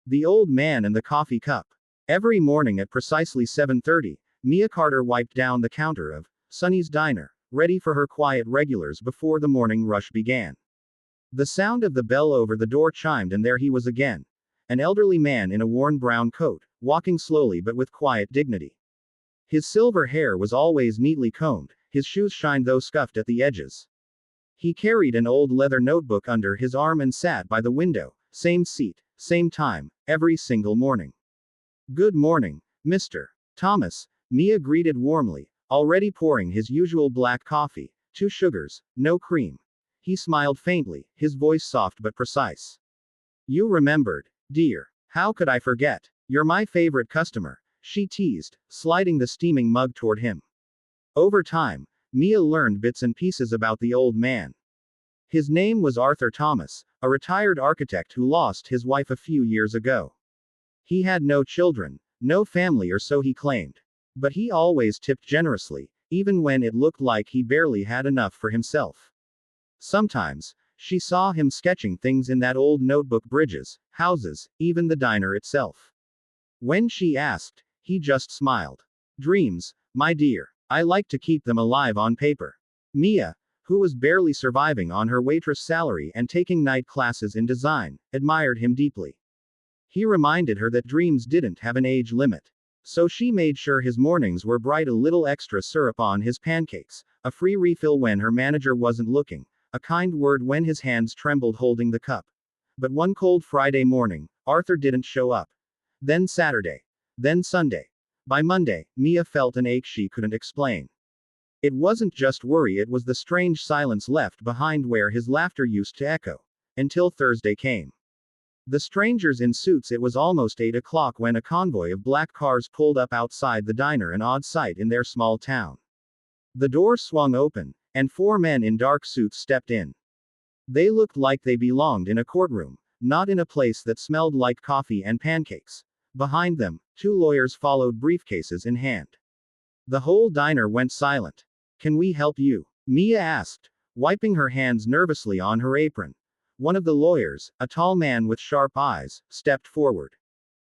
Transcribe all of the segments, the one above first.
The Old Man and the Coffee Cup. Every morning at precisely 7:30, Mia Carter wiped down the counter of Sonny's Diner, ready for her quiet regulars before the morning rush began. The sound of the bell over the door chimed, and there he was again. An elderly man in a worn brown coat, walking slowly but with quiet dignity. His silver hair was always neatly combed, his shoes shined though scuffed at the edges. He carried an old leather notebook under his arm and sat by the window, same seat, same time, every single morning. "Good morning, Mr. Thomas," Mia greeted warmly, already pouring his usual black coffee, 2 sugars, no cream. He smiled faintly, his voice soft but precise. "You remembered, dear. How could I forget? You're my favorite customer," she teased, sliding the steaming mug toward him. Over time, Mia learned bits and pieces about the old man. His name was Arthur Thomas, a retired architect who lost his wife a few years ago. He had no children, no family, or so he claimed. But he always tipped generously, even when it looked like he barely had enough for himself. Sometimes, she saw him sketching things in that old notebook: bridges, houses, even the diner itself. When she asked, he just smiled. "Dreams, my dear. I like to keep them alive on paper." Mia, who was barely surviving on her waitress salary and taking night classes in design, admired him deeply. He reminded her that dreams didn't have an age limit. So she made sure his mornings were bright, a little extra syrup on his pancakes, a free refill when her manager wasn't looking, a kind word when his hands trembled holding the cup. But one cold Friday morning, Arthur didn't show up. Then Saturday. Then Sunday. By Monday, Mia felt an ache she couldn't explain. It wasn't just worry, it was the strange silence left behind where his laughter used to echo. Until Thursday came. The strangers in suits. It was almost 8 o'clock when a convoy of black cars pulled up outside the diner, an odd sight in their small town. The door swung open, and 4 men in dark suits stepped in. They looked like they belonged in a courtroom, not in a place that smelled like coffee and pancakes. Behind them, 2 lawyers followed, briefcases in hand. The whole diner went silent. "Can we help you?" Mia asked, wiping her hands nervously on her apron. One of the lawyers, a tall man with sharp eyes, stepped forward.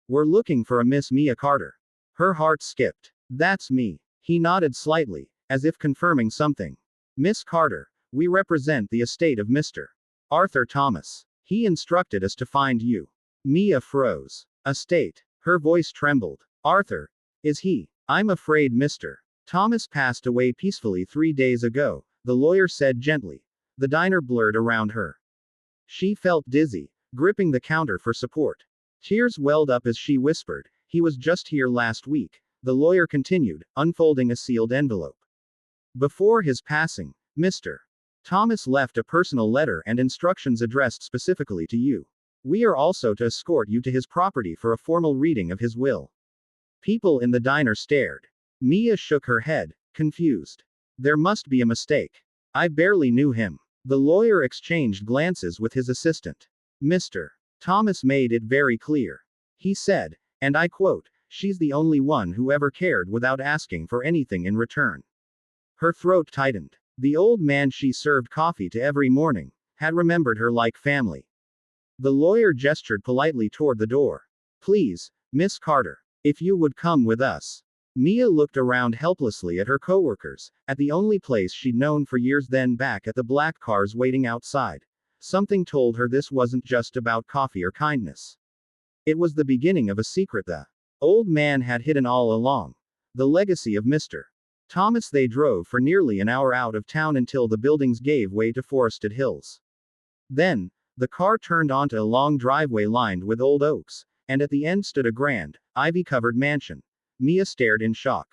"We're looking for a Miss Mia Carter." Her heart skipped. "That's me." He nodded slightly, as if confirming something. "Miss Carter, we represent the estate of Mr. Arthur Thomas. He instructed us to find you." Mia froze. "Estate?" Her voice trembled. "Arthur? Is he?" "I'm afraid Mr. Thomas passed away peacefully 3 days ago," the lawyer said gently. The diner blurred around her. She felt dizzy, gripping the counter for support. Tears welled up as she whispered, "He was just here last week," the lawyer continued, unfolding a sealed envelope. "Before his passing, Mr. Thomas left a personal letter and instructions addressed specifically to you. We are also to escort you to his property for a formal reading of his will." People in the diner stared. Mia shook her head, confused. "There must be a mistake. I barely knew him." The lawyer exchanged glances with his assistant. "Mr. Thomas made it very clear. He said, and I quote, 'She's the only one who ever cared without asking for anything in return.'" Her throat tightened. The old man she served coffee to every morning had remembered her like family. The lawyer gestured politely toward the door. "Please, Miss Carter, if you would come with us." Mia looked around helplessly at her coworkers, at the only place she'd known for years, then back at the black cars waiting outside. Something told her this wasn't just about coffee or kindness. It was the beginning of a secret the old man had hidden all along. The legacy of Mr. Thomas. They drove for nearly an hour out of town until the buildings gave way to forested hills. Then, the car turned onto a long driveway lined with old oaks, and at the end stood a grand, ivy-covered mansion. Mia stared in shock.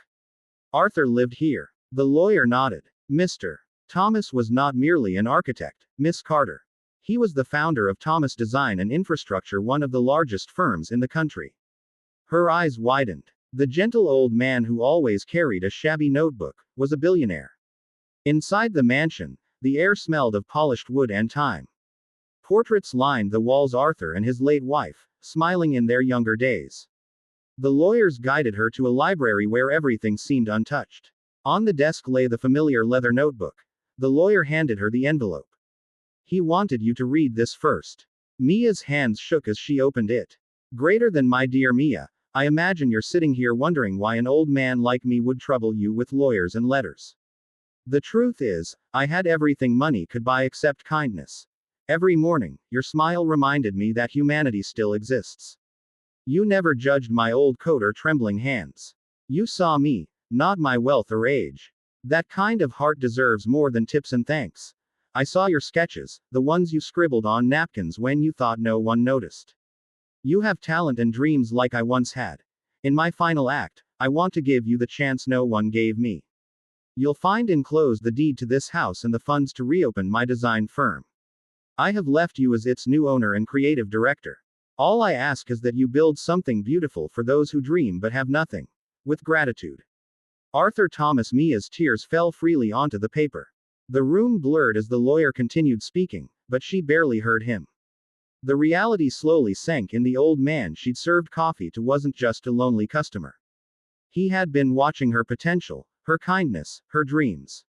"Arthur lived here." The lawyer nodded. "Mr. Thomas was not merely an architect, Miss Carter. He was the founder of Thomas Design and Infrastructure, one of the largest firms in the country." Her eyes widened. The gentle old man who always carried a shabby notebook was a billionaire. Inside the mansion, the air smelled of polished wood and time. Portraits lined the walls, Arthur and his late wife, smiling in their younger days. The lawyers guided her to a library where everything seemed untouched. On the desk lay the familiar leather notebook. The lawyer handed her the envelope. "He wanted you to read this first." Mia's hands shook as she opened it. Greater than my dear Mia, I imagine you're sitting here wondering why an old man like me would trouble you with lawyers and letters. The truth is, I had everything money could buy except kindness. Every morning, your smile reminded me that humanity still exists. You never judged my old coat or trembling hands. You saw me, not my wealth or age. That kind of heart deserves more than tips and thanks. I saw your sketches, the ones you scribbled on napkins when you thought no one noticed. You have talent and dreams like I once had. In my final act, I want to give you the chance no one gave me. You'll find enclosed the deed to this house and the funds to reopen my design firm. I have left you as its new owner and creative director. All I ask is that you build something beautiful for those who dream but have nothing. With gratitude. Arthur Thomas. Mia's tears fell freely onto the paper. The room blurred as the lawyer continued speaking, but she barely heard him. The reality slowly sank in. The old man she'd served coffee to wasn't just a lonely customer. He had been watching her potential, her kindness, her dreams.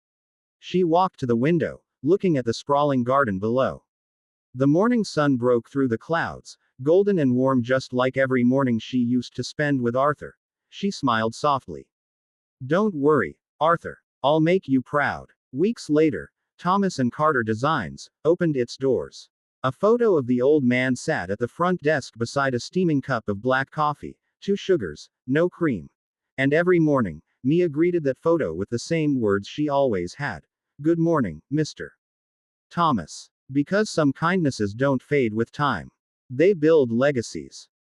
She walked to the window, looking at the sprawling garden below. The morning sun broke through the clouds, golden and warm just like every morning she used to spend with Arthur. She smiled softly. Don't worry, Arthur. I'll make you proud. Weeks later, Thomas and Carter Designs opened its doors. A photo of the old man sat at the front desk beside a steaming cup of black coffee, 2 sugars, no cream. And every morning, Mia greeted that photo with the same words she always had. Good morning, Mr. Thomas. Because some kindnesses don't fade with time. They build legacies.